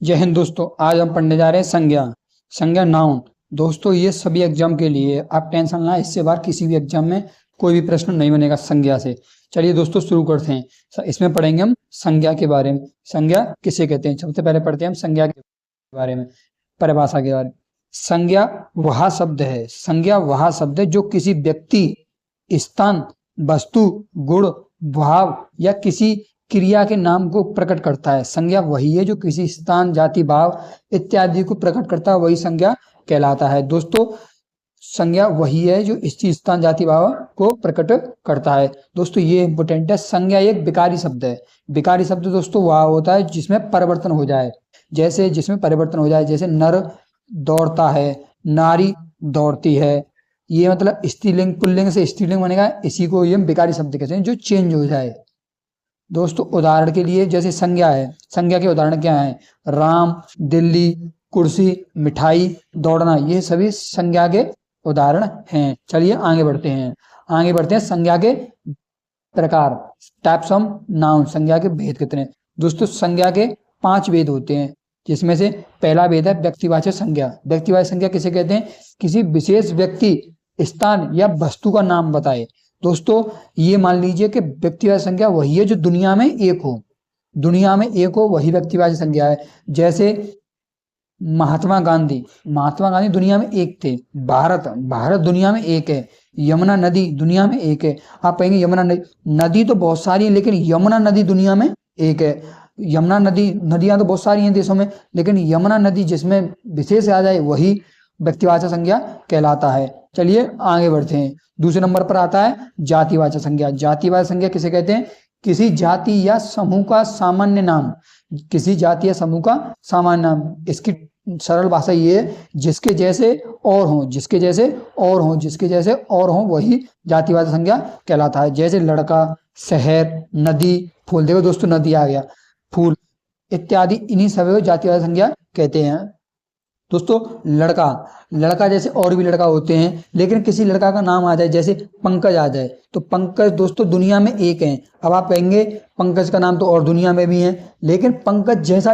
जय हिंद दोस्तों। आज हम पढ़ने जा रहे हैं संज्ञा नाउन। दोस्तों ये सभी एग्जाम के लिए आप टेंशन ना, इससे बार किसी भी एग्जाम में कोई भी प्रश्न नहीं बनेगा संज्ञा से। चलिए दोस्तों शुरू करते हैं। इसमें पढ़ेंगे हम संज्ञा के बारे में। संज्ञा किसे कहते हैं, सबसे पहले पढ़ते हैं हम संज्ञा के बारे में, परिभाषा के बारे में। संज्ञा वह शब्द है, संज्ञा वह शब्द है जो किसी व्यक्ति, स्थान, वस्तु, गुण, भाव या किसी क्रिया के नाम को प्रकट करता है। संज्ञा वही है जो किसी स्थान, जाति, भाव इत्यादि को प्रकट करता है, वही संज्ञा कहलाता है। दोस्तों संज्ञा वही है जो इस स्थान, जाति, भाव को प्रकट करता है। दोस्तों ये इंपोर्टेंट है। संज्ञा एक विकारी शब्द है। विकारी शब्द दोस्तों वह होता है जिसमें परिवर्तन हो जाए, जैसे नर दौड़ता है, नारी दौड़ती है। ये मतलब स्त्रीलिंग, पुल्लिंग से स्त्रीलिंग बनेगा, इसी को ये विकारी शब्द कहते हैं जो चेंज हो जाए। दोस्तों उदाहरण के लिए जैसे संज्ञा है, संज्ञा के उदाहरण क्या है? राम, दिल्ली, कुर्सी, मिठाई, दौड़ना, ये सभी संज्ञा के उदाहरण हैं। चलिए आगे बढ़ते हैं संज्ञा के प्रकार, टाइप्स ऑफ नाउन। संज्ञा के भेद कितने? दोस्तों संज्ञा के 5 भेद होते हैं, जिसमें से पहला भेद है व्यक्तिवाचक संज्ञा। व्यक्तिवाचक संज्ञा किसे कहते हैं? किसी विशेष व्यक्ति, स्थान या वस्तु का नाम बताए। दोस्तों ये मान लीजिए कि व्यक्तिवाचक संज्ञा वही है जो दुनिया में एक हो, वही व्यक्तिवाचक संज्ञा है। जैसे महात्मा गांधी दुनिया में एक थे। भारत दुनिया में एक है। यमुना नदी दुनिया में एक है। आप कहेंगे यमुना नदी तो बहुत सारी है, लेकिन यमुना नदी दुनिया में एक है। यमुना नदियां तो बहुत सारी हैं देशों में, लेकिन यमुना नदी जिसमें विशेष आ जाए वही व्यक्तिवाचक संज्ञा कहलाता है। चलिए आगे बढ़ते हैं। दूसरे नंबर पर आता है जातिवाचक संज्ञा। जातिवाचक संज्ञा किसे कहते हैं? किसी जाति या समूह का सामान्य नाम, इसकी सरल भाषा ये है, जिसके जैसे और हो वही जातिवाचक संज्ञा कहलाता है। जैसे लड़का, शहर, नदी, फूल। देखो दोस्तों नदी आ गया, फूल इत्यादि, इन्हीं सभी को जातिवाचक संज्ञा कहते हैं। दोस्तों लड़का जैसे और भी लड़का होते हैं, लेकिन किसी लड़का का नाम आ जाए, जैसे पंकज आ जाए, तो पंकज दोस्तों दुनिया में एक है। अब आप कहेंगे पंकज का नाम तो और दुनिया में भी है, लेकिन पंकज जैसा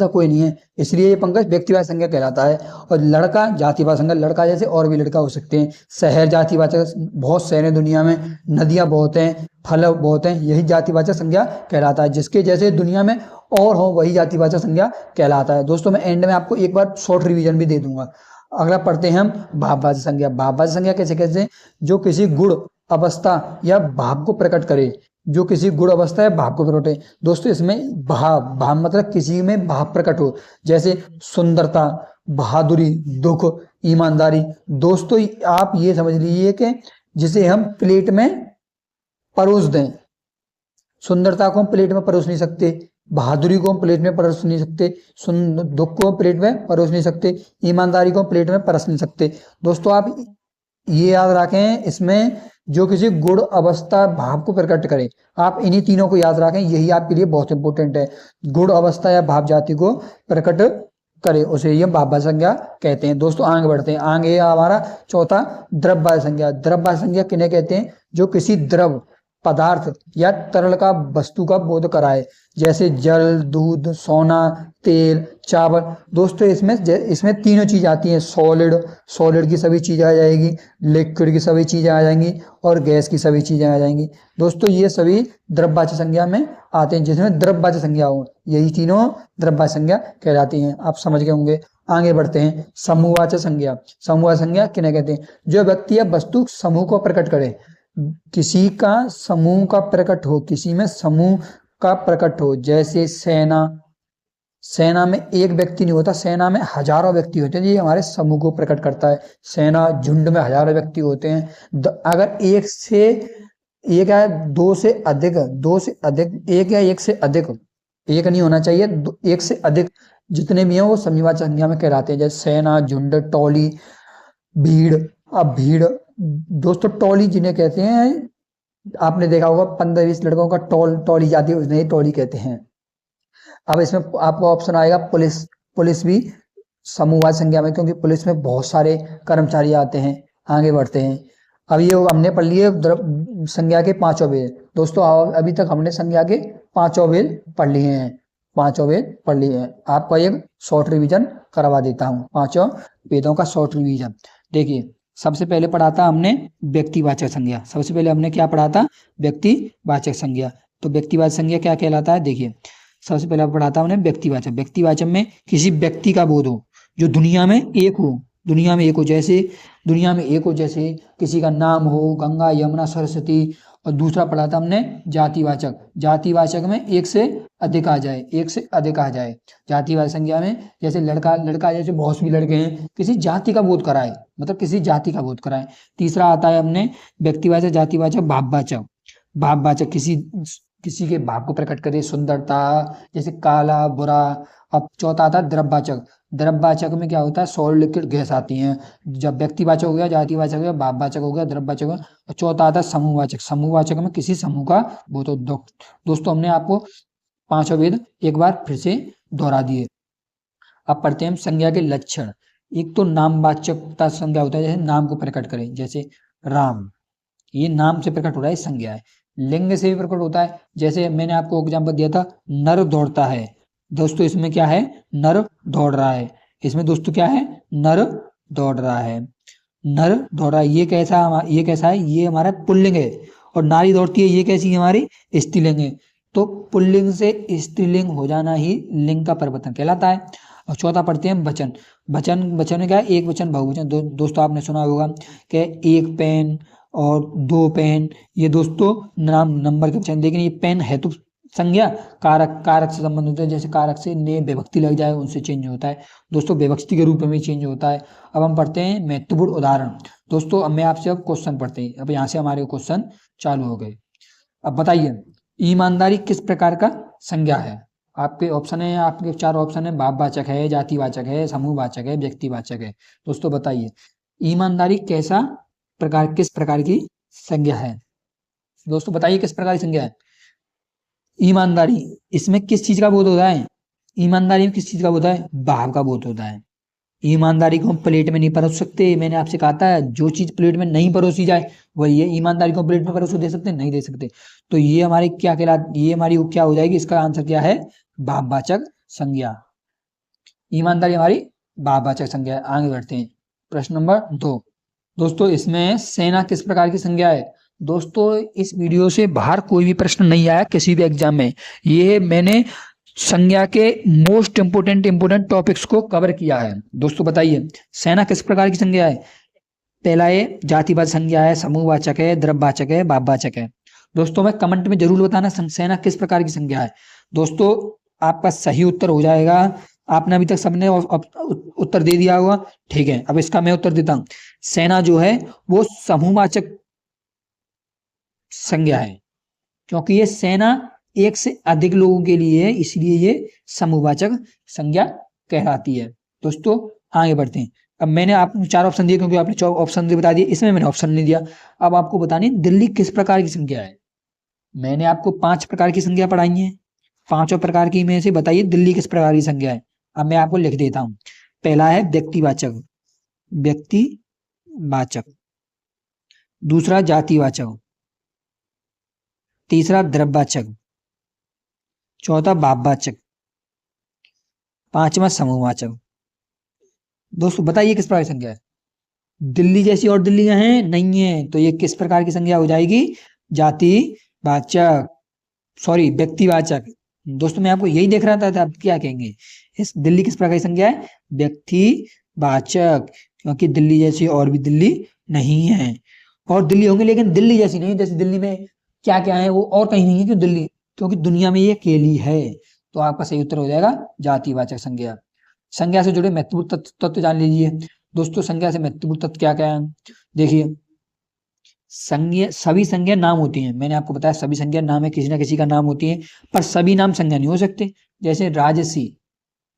कोई नहीं है, इसलिए ये पंकज व्यक्तिवाचक संज्ञा कहलाता है। और लड़का जातिवाचक संज्ञा, लड़का जैसे और भी लड़का हो सकते हैं। शहर जातिवाचक, बहुत शहर है दुनिया में, नदियां बहुत हैं, फल बहुत हैं, यही जातिवाचक संज्ञा कहलाता है। जिसके जैसे दुनिया में और हो वही जातिवाचक संज्ञा कहलाता है। दोस्तों मैं एंड में आपको एक बार शॉर्ट रिवीजन भी दे दूंगा। अगला पढ़ते हैं हम भाववाचक संज्ञा। भाववाचक संज्ञा कैसे कहते हैं? जो किसी गुण, अवस्था या भाव को प्रकट करे। दोस्तों इसमें भाव मतलब किसी में भाव प्रकट हो, जैसे सुंदरता, बहादुरी, दुख, ईमानदारी। दोस्तों आप ये समझ लीजिए कि जिसे हम प्लेट में परोस दें, सुंदरता को हम प्लेट में परोस नहीं सकते, बहादुरी को हम प्लेट में परोस नहीं सकते, दुख को हम प्लेट में परोस नहीं सकते, ईमानदारी को हम प्लेट में परोस नहीं सकते। दोस्तों आप ये याद रखें, इसमें जो किसी गुण, अवस्था, भाव को प्रकट करे, आप इन्हीं तीनों को याद रखें, यही आपके लिए बहुत इंपॉर्टेंट है। गुण, अवस्था या भाव जाति को प्रकट करे, उसे ये भाववाचक संज्ञा कहते हैं। दोस्तों आगे बढ़ते हैं। आगे हमारा चौथा द्रव्यवाचक संज्ञा। द्रव्यवाचक संज्ञा किन्हें कहते हैं? जो किसी द्रव पदार्थ या तरल का, वस्तु का बोध कराए, जैसे जल, दूध, सोना, तेल, चावल। दोस्तों इसमें तीनों चीज आती हैं। सॉलिड की सभी चीजें आ जाएगी, लिक्विड की सभी चीजें आ जाएंगी, और गैस की सभी चीजें आ जाएंगी। दोस्तों ये सभी द्रव्यवाचक संज्ञा में आते हैं, जिसमें द्रव्यवाचक संज्ञा हो, यही तीनों द्रव्यवाचक संज्ञा कहलाती हैं। आप समझ गए होंगे। आगे बढ़ते हैं। समूहवाचक संज्ञा। समूहवाचक संज्ञा किन्हें कहते हैं? जो व्यक्ति या वस्तु समूह को प्रकट करे, किसी का समूह का प्रकट हो, किसी में समूह का प्रकट हो। जैसे सेना में एक व्यक्ति नहीं होता, सेना में हजारों व्यक्ति होते हैं, ये हमारे समूह को प्रकट करता है। सेना झुंड में हजारों व्यक्ति होते हैं। अगर एक या दो से अधिक, एक या एक से अधिक, एक नहीं होना चाहिए, एक से अधिक जितने भी हैं वो समूहवाचक संज्ञा में कहलाते हैं। जैसे सेना, झुंड, टोली, भीड़। अब भीड़ दोस्तों टोली जिन्हें कहते हैं, आपने देखा होगा 15-20 लड़कों का टोली जाती है, उन्हें टोली कहते हैं। अब इसमें आपको ऑप्शन आएगा पुलिस भी समूहवाचक संज्ञा में, क्योंकि पुलिस में बहुत सारे कर्मचारी आते हैं। आगे बढ़ते हैं। अब ये हमने पढ़ लिए संज्ञा के 5 भेद। दोस्तों अभी तक हमने संज्ञा के 5 भेद पढ़ लिए हैं। पांचों वेद पढ़ लिए हैं। आपका एक शॉर्ट रिवीजन करवा देता हूँ, पांचों वेदों का शॉर्ट रिवीजन। देखिए, सबसे पहले पढ़ा था हमने व्यक्तिवाचक संज्ञा। सबसे पहले हमने क्या पढ़ा था? व्यक्तिवाचक संज्ञा। तो व्यक्तिवाचक संज्ञा क्या कहलाता है? देखिए, सबसे पहले पढ़ा था हमने व्यक्तिवाचक। व्यक्तिवाचक में किसी व्यक्ति का बोध हो जो दुनिया में एक हो, दुनिया में एक हो, जैसे दुनिया में एक हो, जैसे किसी का नाम हो गंगा, यमुना, सरस्वती। और दूसरा पढ़ा था हमने जातिवाचक। जातिवाचक में एक से अधिक आ जाए, एक से अधिक आ जाए। जातिवाचक संज्ञा में जैसे लड़का लड़का, जैसे बहुत भी लड़के हैं, किसी जाति का बोध कराए, मतलब किसी जाति का बोध कराए। तीसरा आता है हमने व्यक्तिवाचक, जातिवाचक, भाववाचक। भाववाचक किसी किसी के भाव को प्रकट करे, सुंदरता, जैसे काला, बुरा। अब चौथा आता है द्रव्यवाचक। द्रव्यवाचक में क्या होता है? सॉलिड लिक्विड गैस आती हैं। जब व्यक्तिवाचक हो गया, जातिवाचक हो गया, भाववाचक हो गया, द्रव्यवाचक हो गया। और चौथा आता है समूहवाचक। समूहवाचक में किसी समूह का बोध हो। दोस्तों, हमने आपको पांचों वेद एक बार फिर से दोहरा दिए। अब पढ़ते हैं हम संज्ञा के लक्षण। एक तो नामवाचकता संज्ञा होता है, जैसे नाम को प्रकट करें, जैसे राम, ये नाम से प्रकट हो रहा है, संज्ञा है। लिंग से भी प्रकट होता है, जैसे मैंने आपको एग्जाम्पल दिया था, नर दौड़ता है। दोस्तों, इसमें क्या है? नर दौड़ रहा है। इसमें दोस्तों क्या है? नर दौड़ रहा है। नर दौड़ रहा है, ये कैसा है? ये हमारा पुल्लिंग है। और नारी दौड़ती है, ये कैसी है? हमारी स्त्रीलिंग है। तो पुल्लिंग से स्त्रीलिंग हो जाना ही लिंग का परिवर्तन कहलाता है। और चौथा पढ़ते हैं वचन। वचन में क्या है? एक वचन, बहुवचन। दोस्तों, आपने सुना होगा कि एक पेन और दो पेन, ये दोस्तों नाम नंबर के वचन। लेकिन ये पेन है तो संज्ञा, कारक से संबंध होता है। जैसे कारक से ने विभक्ति लग जाए, उनसे चेंज होता है दोस्तों, विभक्ति के रूप में चेंज होता है। अब हम पढ़ते हैं महत्वपूर्ण उदाहरण। दोस्तों, अब मैं आपसे अब क्वेश्चन पढ़ते हैं। अब यहाँ से हमारे क्वेश्चन चालू हो गए। अब बताइए, ईमानदारी किस प्रकार का संज्ञा है? आपके ऑप्शन है, आपके चार ऑप्शन है, भाववाचक है, जातिवाचक है, समूहवाचक है, व्यक्तिवाचक है। दोस्तों बताइए, ईमानदारी किस प्रकार की संज्ञा है? दोस्तों बताइए, किस प्रकार की संज्ञा है ईमानदारी? इसमें किस चीज का बोध होता है? ईमानदारी में किस चीज का बोध होता है? भाव का बोध होता है। ईमानदारी को हम प्लेट में नहीं परोस सकते। मैंने आपसे कहा था, जो चीज प्लेट में नहीं परोसी जाए वही है। ईमानदारी को प्लेट में परोस दे सकते? नहीं दे सकते। तो ये हमारी ये हमारी क्या हो जाएगी? इसका आंसर क्या है? भाववाचक संज्ञा। ईमानदारी हमारी भाववाचक संज्ञा है। आगे बढ़ते हैं, प्रश्न नंबर 2। दोस्तों, इसमें सेना किस प्रकार की संज्ञा है? दोस्तों, इस वीडियो से बाहर कोई भी प्रश्न नहीं आया किसी भी एग्जाम में। ये मैंने संज्ञा के मोस्ट इंपोर्टेंट टॉपिक्स को कवर किया है। दोस्तों बताइए, सेना किस प्रकार की संज्ञा है? पहला ये जातिवाचक संज्ञा है, समूहवाचक है, द्रव्यवाचक है, भाववाचक है। दोस्तों, मैं कमेंट में जरूर बताना सेना किस प्रकार की संज्ञा है। दोस्तों, आपका सही उत्तर हो जाएगा। आपने अभी तक सबने उत्तर दे दिया होगा, ठीक है। अब इसका मैं उत्तर देता हूं। सेना जो है वो समूहवाचक संज्ञा है, क्योंकि ये सेना एक से अधिक लोगों के लिए है, इसलिए ये समूहवाचक संज्ञा कहलाती है। दोस्तों आगे बढ़ते हैं। अब मैंने आपको चार ऑप्शन दिए, क्योंकि आपने ऑप्शन बता दिए, इसमें मैंने ऑप्शन नहीं दिया। अब आपको बतानी दिल्ली किस प्रकार की संज्ञा है। मैंने आपको 5 प्रकार की संज्ञा पढ़ाई है, पांचों प्रकार की में से बताइए दिल्ली किस प्रकार की संज्ञा है। अब मैं आपको लिख देता हूं। पहला है व्यक्तिवाचक, दूसरा जातिवाचक, तीसरा द्रव्यवाचक, चौथा भाववाचक, पांचवा समूहवाचक। दोस्तों बताइए किस प्रकार की संज्ञा है? दिल्ली जैसी और दिल्लियां हैं? नहीं है। तो ये किस प्रकार की संज्ञा हो जाएगी? जातिवाचक, सॉरी व्यक्तिवाचक। दोस्तों मैं आपको यही देख रहा था, आप क्या कहेंगे? इस दिल्ली किस प्रकार की संज्ञा है? व्यक्तिवाचक, क्योंकि दिल्ली जैसी और भी दिल्ली नहीं है। और दिल्ली होंगे लेकिन दिल्ली जैसी नहीं। जैसे दिल्ली में क्या क्या है वो और कहीं नहीं है, क्यों दिल्ली, क्योंकि दुनिया में ये अकेली है। तो आपका सही उत्तर हो जाएगा जातिवाचक संज्ञा। संज्ञा से जुड़े महत्वपूर्ण तत्व जान लीजिए। दोस्तों संज्ञा से महत्वपूर्ण तत्व क्या क्या है? देखिए, संज्ञा, सभी संज्ञा नाम होती हैं। मैंने आपको बताया सभी संज्ञा नाम है, किसी ना किसी का नाम होती है, पर सभी नाम संज्ञा नहीं हो सकते। जैसे राजसी,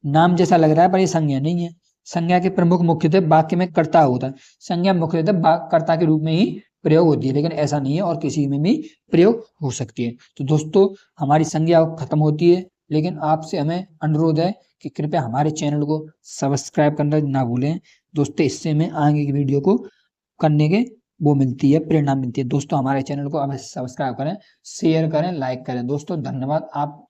नाम जैसा लग रहा है पर ये संज्ञा नहीं है। संज्ञा के प्रमुख मुख्यतः वाक्य में कर्ता होता है। संज्ञा मुख्यतः कर्ता के रूप में ही प्रयोग होती है, लेकिन ऐसा नहीं है और किसी में भी प्रयोग हो सकती है। तो दोस्तों हमारी संज्ञा खत्म होती है, लेकिन आपसे हमें अनुरोध है कि कृपया हमारे चैनल को सब्सक्राइब करना ना भूलें। दोस्तों इससे हमें आगे की वीडियो को करने के वो मिलती है, प्रेरणा मिलती है। दोस्तों हमारे चैनल को अवश्य सब्सक्राइब करें, शेयर करें, लाइक करें। दोस्तों धन्यवाद। आप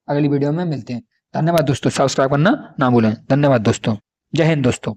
अगली वीडियो में मिलते हैं। धन्यवाद दोस्तों, सब्सक्राइब करना ना भूलें। धन्यवाद दोस्तों, जय हिंद दोस्तों।